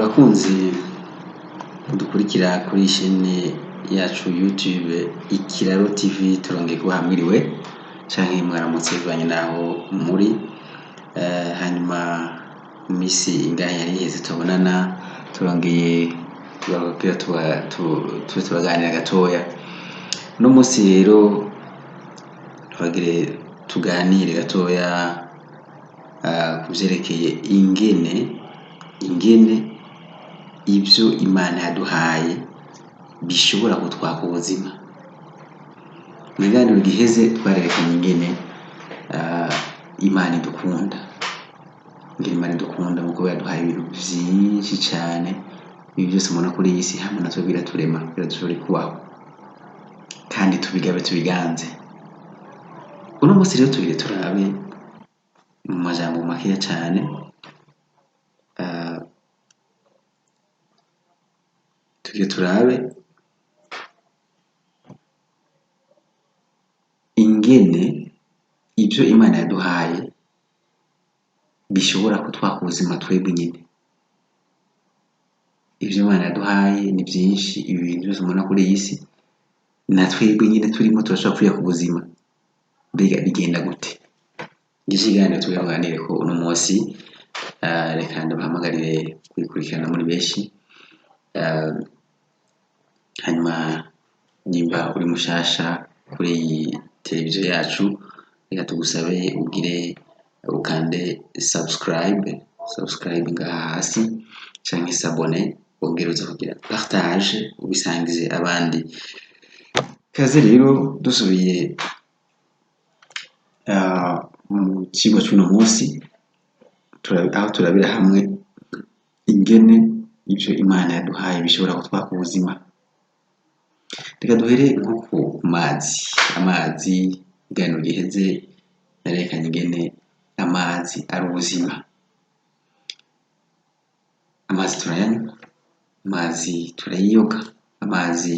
Bakunzi mudukurikira kuri chaîne yacu YouTube Ikiraro TV, turongeye guhamwiriwe canke mwaramutse bivanye naho muri hanyuma misi ingahe yari iheze tubonana, turongeye kugira tubaganira gatoya. No musi rero twagire tuganire gatoya kuvyerekeye ingene ivyo Imana yaduhaye bishobora kutwaka ubuzima. Mu biganiro giheze twarerekanye ingene Imana idukunda muko yaduhaye ibintu vyinshi cane, ibi byose mubona kuri iyi si hamwe natwe biraturema kugira dushobore kubaho kandi tubiganze. Uno musi rero tugire turabe mu majambo makeya cane tugire turabe ingene ivyo Imana yaduhaye bishobora kutwaka ubuzima twebwe nyene. Ivyo Imana yaduhaye ni vyinshi, ibi bintu byose mubona kuri iyi si na twebwe nyene turimo turashobora kwiyaka ubuzima. Mbega bigenda gute? Ngiki ikiganiro tuganireko uno musi. Reka ndabahamagarire kubikurikirana muri benshi, hanyuma nimba uri mushasha kuri iyi televiziyo yacu, reka tugusabe ugire ukande subscribe ngaha hasi canke s'abone, wongere uze kugira partage ubisangize abandi. Kaze rero dusubiye mu kigo c'uno musi, aho turabira hamwe ingene ivyo Imana yaduhaye bishobora kutwaka ubuzima. Reka duhere nko ku amazi. Iganiro giheze narerekanye ingene amazi ari ubuzima. Amazi turayanywa, amazi turayiyoga, amazi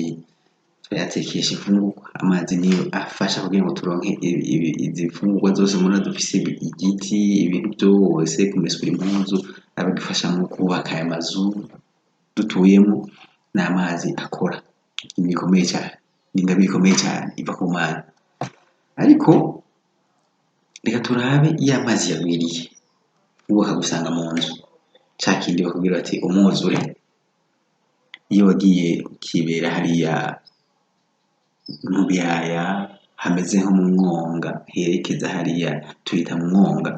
turayatekesha imfungurwa, amazi niyo afasha kugira ngo turonke izi mfungurwa zose mubona dufise, igiti, ibintu vyose, kumesura impuzu, abadufasha mu kubaka aya mazu dutuyemo. N'amazi akora ibintu bikomeye cyane, n'ingabire ikomeye cyane iva ku Mana. Ariko reka turabe iyo amazi yagwiriye, ubu akagusanga mu nzu, ca kindi bakubwira bati umwuzure. Iyo wagiye ukibera hariya mu biyaya hameze nko mu mwonga, herekeza hariya tuhita mu mwonga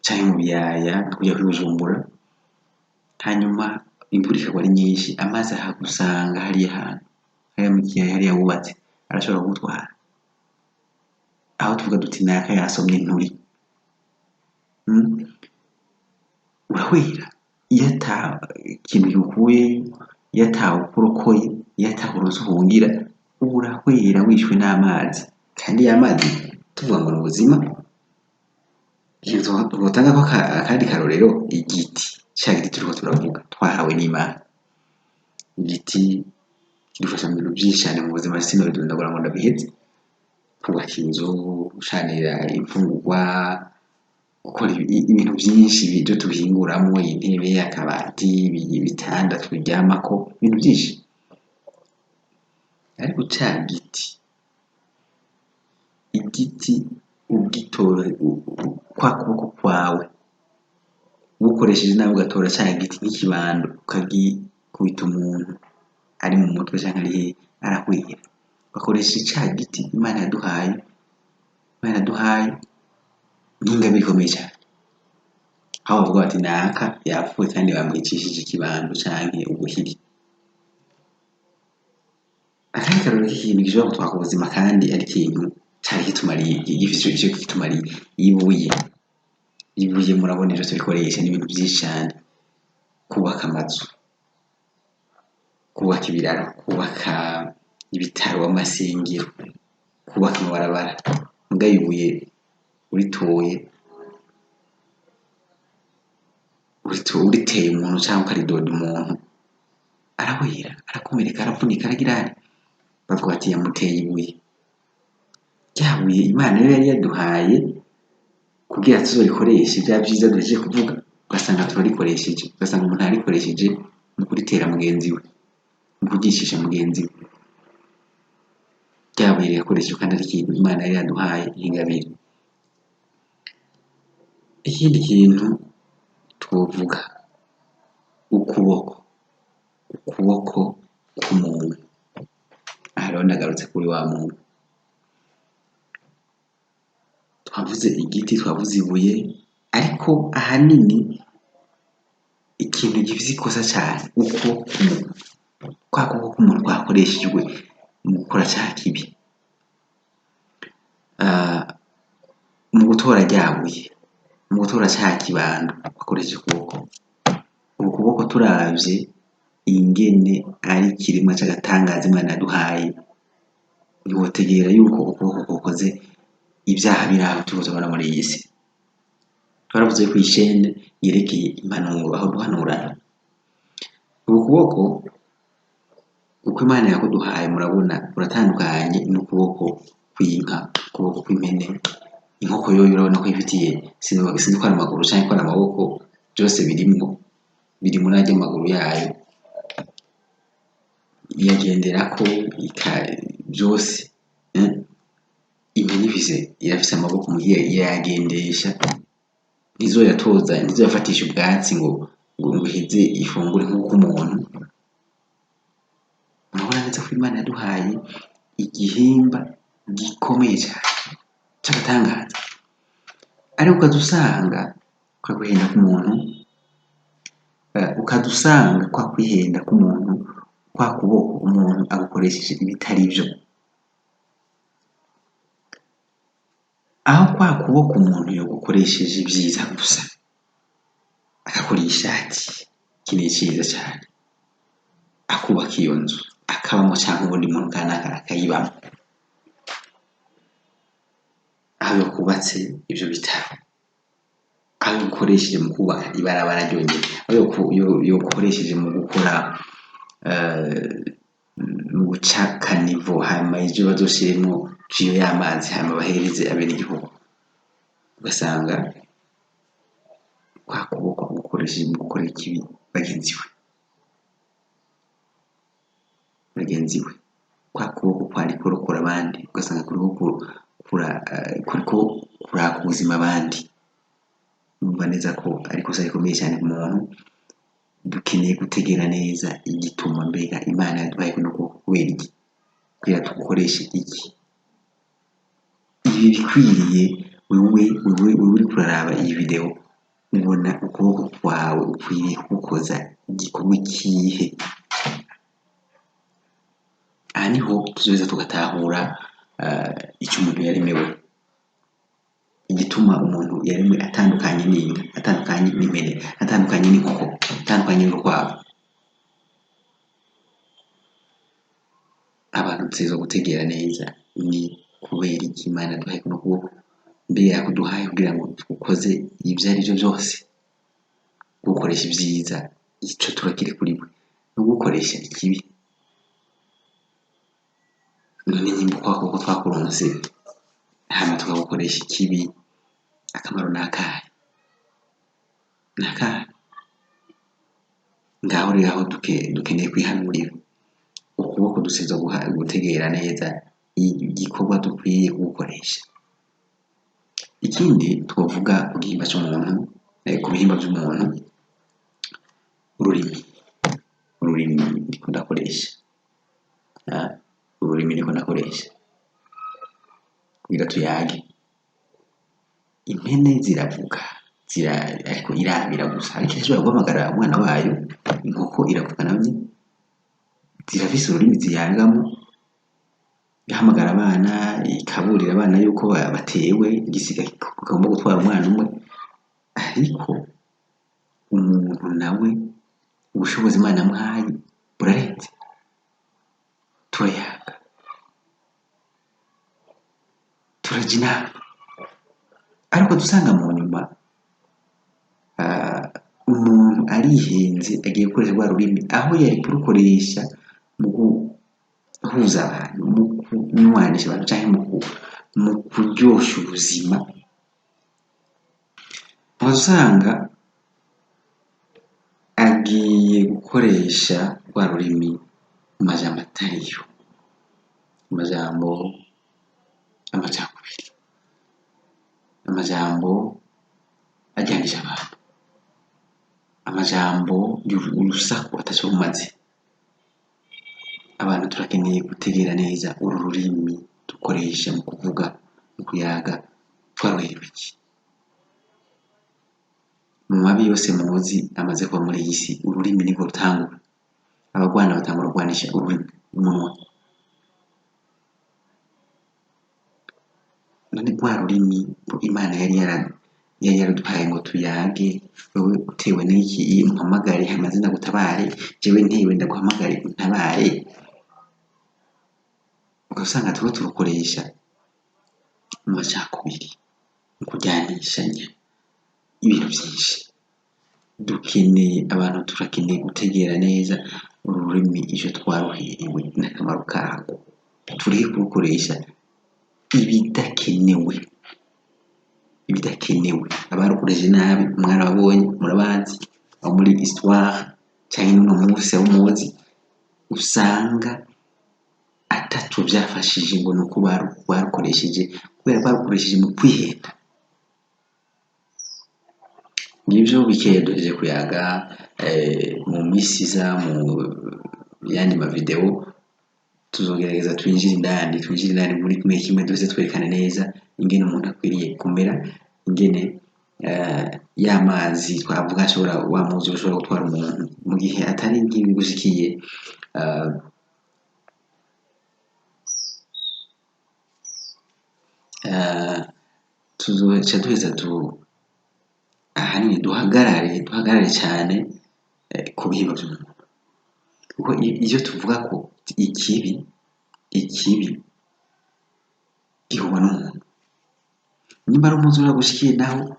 canke mu biyaya kujya kuri Bujumbura, hanyuma imvura ikagwa ari nyinshi, amazi akagusanga hariya hantu, hariya mu kiyaya hariya wubatse, arashobora kugutwara. Aho tuvuga duti naka yasomye nturi, urahwera iyo ata ikintu gikuye, iyo atawe ukurokoye, iyo atawe uronse uhungira, urahwera wishwe n'amazi. Kandi y'amazi tuvuga ngo ni ubuzima. Twotanga ko akandi karorero, igiti, ca giti turiko turavuga twahawe n'Imana. Igiti kidufasha mu bintu vyinshi cane mu buzima, sinobidondagura ngo ndabiheze: kubaka inzu, gucanira imfungurwa, gukora ibintu vyinshi vyo tubihinguramwo, intebe, akabati, ibitanda turyamako, ibintu vyinshi. Ariko ca igiti ugitora, kwa kuboko kwawe ukoresheje nawe ugatora ca giti nk'ikibando ukagikubita umuntu ari mu mutwe canke ari hehe, arahwera. Bakoresheje ca giti Imana yaduhaye n'ingabire ikomeye cane, aho bavuga bati naka yapfuye kandi bamwicishije ikibando canke ubuhiri. Akandi karorero k'ikintu gishobora kutwaka ubuzima kandi ari ikintu cari kitumariye, gifise ico kitumariye: ibuye murabona ivyo turikoresha n'ibintu vyinshi cane. Kubaka amazu, kubaka ibiraro, kubaka ibitaro, amasengero, kubaka amabarabara. Muga ibuye uritoye uriteye umuntu canke ukaridoda umuntu, arahwera, arakomereka, aravunika, aragirane. Bavuga bati yamuteye ibuye. Rya buye Imana yari yaduhaye kugira tuzorikoreshe vya vyiza duhejeje kuvuga, ugasanga turarikoresheje, ugasanga umuntu arikoresheje mu kuritera mugenzi we, mu kuryishisha mugenzi we, ryabuye rirakoreshejwe kandi ari ikintu Imana yari yaduhaye nk'ingabire. Ikindi kintu twovuga, ukuboko k'umuntu. Aha rero ndagarutse kuri wa muntu, twavuze igiti, twavuze ibuye, ariko ahanini ikintu gifise ikosa cyane ukuboko k'umuntu, kwa kuboko k'umuntu kwakoreshejwe mu gukora cya kibi, mu gutora ryabuye, mu gutora cya kibando bakoresheje ukuboko. Ukuboko turavye ingene ari ikiremwa c'agatangaza Imana yaduhaye, ntiwotegera yuko ukuboko gukoze ibyaha biri aho turiko turabona muri iyi si. Twaravuze ko ishene yerekeye impanuro, aho duhanurana. Ubu kuboko uko Imana yakuduhaye murabona uratandukanye n'ukuboko kw'inka, ukuboko kw'impene. Inkoko yoyo urabona ko ifitiye sinzi ko ari amaguru canke ko ari amaboko, byose birimwo, biri muri arya maguru yayo, iyagenderako byose. Impene irafise amaboko mugiye irayagendesha, ntizoyatoza, ntizoyafatisha ubwatsi ngo iheze ifungure nk'uko umuntu. Murabona neza ko Imana yaduhaye igihimba gikomeye cyane c'agatangaza, ariko ukadusanga kwa kwihenda k'umuntu, ukadusanga kwa kwihenda k'umuntu, kwa kuboko umuntu agukoresheje ibitari byo. Aho kwa kuboko umuntu yagukoresheje ibyiza gusa, agakora ishati, iki ni cyiza cyane, akubaka iyo nzu akabamo, cyangwa ubundi muntu kanaka akayibamo, aho yakubatse ibyo bitaro, aho yakoresheje mu kubaka ibarabara ryonyine, aho yakoresheje mu gukora mu guca kanivo, hanyuma ibyo bazoshiremo jiyo y'amazi, hanyuma bahereze abenegihugu. Ugasanga kwa kuboko gukoresheje mu gukora ikibi bagenzi we, kwa kuboko kwari kurokora abandi, ugasanga kuriko kuraka ubuzima abandi. Numva neza ko ari ikosa rikomeye cyane ku muntu. Dukeneye gutegera neza igituma mbega Imana yaduhaye kuno kuboko kubera iki, kugira tugukoreshe iki. Ibi bikwiriye wewe uri kuraraba iyi video, ubona ukuboko kwawe ukwiriye kugukoza igikorwa ikihe. Aha niho tuzoza tugatahura icyo umuntu yaremewe, igituma umuntu yaremwe atandukanye n'inka, atandukanye n'impene, atandukanye n'inkoko, atandukanye n'urukwavu. Abantu tuzo gutegera neza ni kubera iki Imana yaduhaye kuno kuboko, mbere yakuduhaye kugira ngo tugukoze ibyo ari byo byose, gukoresha ibyiza, icyo turakiri kuri we, no gukoresha ikibi. None nyimba kwa kuboko twakuronse hama tukagukoresha ikibi, akamaro nakahe? Ngaho rero aho dukeneye kwihanurira, ukuboko dusiza gutegera neza igikorwa dukwiye kugukoresha. Ikindi twavuga ku gihimba cy'umuntu, ku bihimba by'umuntu, ururimi ndiko ndakoresha, kugira tuyage. Impene ziravuga, ariko irabira gusa, ariko ishobora guhamagara umwana wayo. Inkoko iravuga nayo, zirafise ururimi ziyagamo, ihamagara abana, ikaburira abana yuko batewe, igisiga kigomba gutwara umwana umwe. Ariko umuntu nawe ubushobozi Imana yamuhaye burarenze, turayaga, turajya inama, ariko dusanga mu nyuma umuntu arihenze, agiye gukoresha rwa rurimi aho yari kurukoresha mu guhuza abantu, mu kunywanisha abantu, cyangwa mu kuryosha ubuzima. Usanga agiye gukoresha rwa rurimi mu majambo atariyo, amajambo amacakubiri, amajambo ajyanisha abantu, amajambo y'urusaku ataco rumaze. Abantu turakeneye gutegera neza uru rurimi dukoresha mu kuvuga, mu kuyaga, twaruhiriwe iki? Mu mabi yose muzi amaze kuba muri iyi si, ururimi nirwo rutangura. Abagwana batangura kurwanisha ururimi, umunwa. None rwa rurimi Imana yari yaraduhaye ngo tuyage, wewe utewe n'iki umpamagare hamaze ndagutabare, jewe ntewe ndaguhamagare untabare. Ugasanga turiko turukoresha mu macakubiri, mu kujyanishanya ibintu byinshi. Abantu turakeneye gutegera neza uru rurimi ico twaruhiriwe n'akamaro karwo, tureke kurukoresha ibidakenewe. Abarukoresheje nabi mwarababonye, murabazi, abo muri histoire canke n'uno munsi abo muzi, usanga ataco vyafashije ngo nuko barukoresheje, kubera barukoresheje mu kwihenda. Nivyo bikeya duhejeje kuyaga mu misi iza, mu yandi mavideo tuzogerageza twinjire indani muri kimwe duze twerekane neza ingene umuntu akwiriye kumera, ingene y'amazi twavuga wa muzi ushobora gutwara umuntu mu gihe atari nk'ibi gushikiye. Tuzoca duheza ahanini duhagarare cyane ku bihimba by'umuntu, kuko iyo tuvuga ko ikibi gihubwa n'umuntu. Nimba ari umuzi uragushikiye naho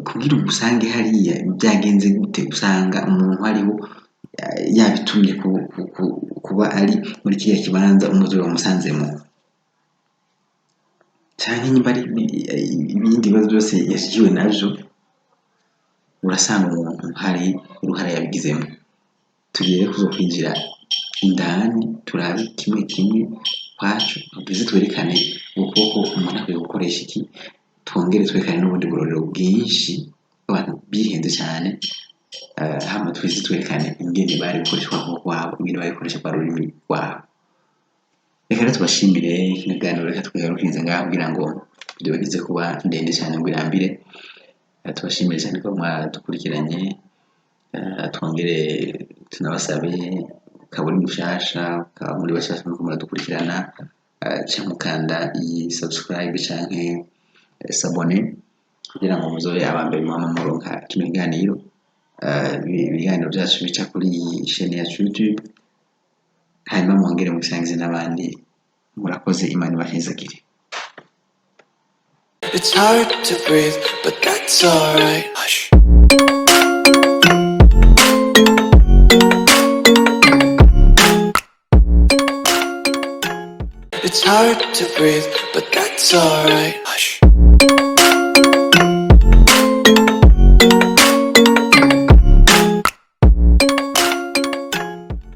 kugira ugusange hariya byagenze gute, usanga umuntu ariho yabitumye kuba ari muri kiriya kibanza umuzi wamusanzemo, canke nimba ari ibindi bibazo byose yashikiwe navyo, urasanga umuntu hari uruhara yabigizemo. Tugiye kuzokwinjira indani turabe kimwe kwacu, tuze twerekane ukuboko umuntu akwiye gukoresha iki, twongere twerekane n'ubundi burorero bwinshi abantu bihenze cyane, hama twize twerekane ingene bari gukoresha ukuboko kwabo, ingene bari gukoresha kwa rurimi rwabo. Reka rero tubashimire ikiganiro, reka twigarukirize ngaho kugira ngo video ize kuba ndende cyane ngo irambire. Tubashimire cyane ko mwadukurikiranye, twongere tunabasabe kaburi mushasha, muri bashasha nuko muradukurikirana, cyangwa mukanda iyi subscribe canke s'abonner kugira ngo muzobe abambere muhama muronka kino kiganiro. Ibiganiro byacu bica kuri iyi chaîne ya YouTube, hanyuma mwongere musangize n'abandi. Murakoze, Imana ibahezagire. It's hard to breathe, but that's alright. Hush. It's hard to breathe, but that's alright. Hush.